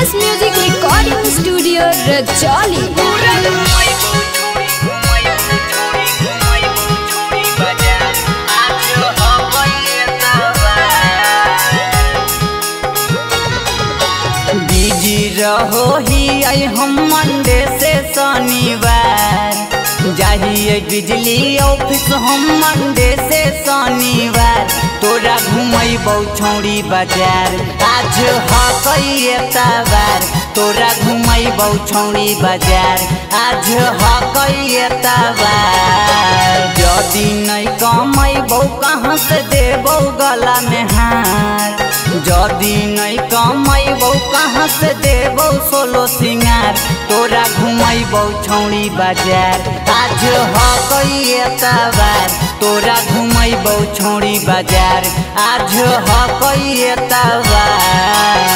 S music recording studio Rajauli. Busy रहो ही आई हम Monday से शनिवार, जाहिए बिजली ऑफिस हम मंडे से शनिवार। तोरा घुमैबौ छौड़ी बाजार, आज हकई एतबार। तोरा घुमैबौ छौड़ी बाजार, आज हकई एतबार। यदि नहीं कमैबौ कहाँ से देबौ गला में हार, यदि नहीं कमैबौ कहाँ से देबौ सोलो सिंगार। तोरा घुमैबौ छौड़ी बाजार, आज हकई एतबार। तोरा घुमैबौ छौड़ी बाजार, आज हकई एतबार।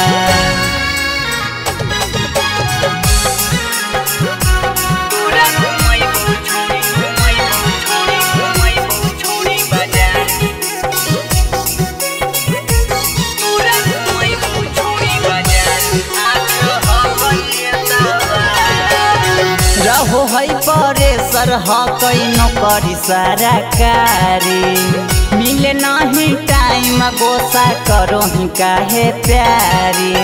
रहो है परेसर हकई नौकरी सरकारी, मिले नहीं टाइम गोसा करो ही काहे प्यारी।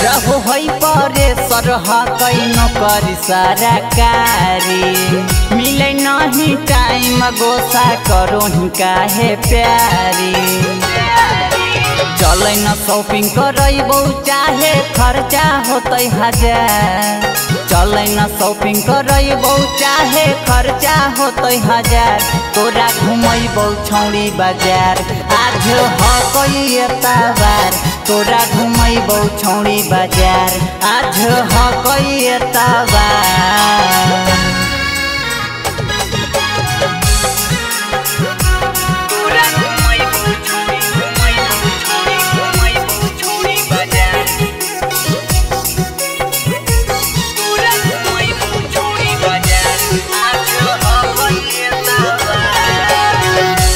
रहो है परेसर हकई नौकरी सरकारी, मिले नहीं टाइम गोसा करो ही काहे प्यारी। चलै न शॉपिंग करैबौ चाहे खर्चा होतै हजार, चलै न शॉपिंग करैबौ चाहे खर्चा होतै हजार। तोरा घुमैबौ छौड़ी बाजार, आज हकई एतबार। तोरा घुमैबौ छौड़ी बाजार, आज हकई एतबार।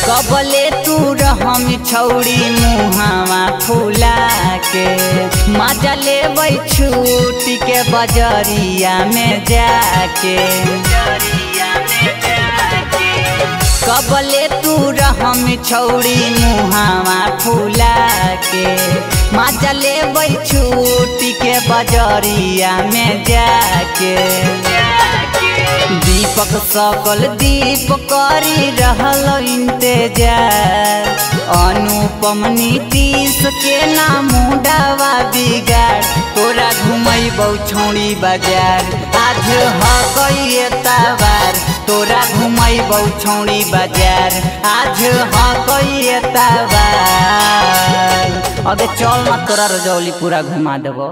कबले तू रहम छौड़ी मुहावा फुला के, मजा लेबै छूटी के बजरिया में जाके। कबले तू रहम छौड़ी मुहावा फुला के, मजा लेबै छूटी के बजरिया में जाके। दीपक सकल दीप करी रहल इंतजार, अनुपम नीतीश के नाम मुडावा बिगाड़। तोरा घुमैबौ छौड़ी बाजार, आज हकई एतबार। तोरा घुमैबौ छौड़ी बाजार, आज हकई एतबार। अबे चल ना तोरा रजौली पूरा घुमा देबो।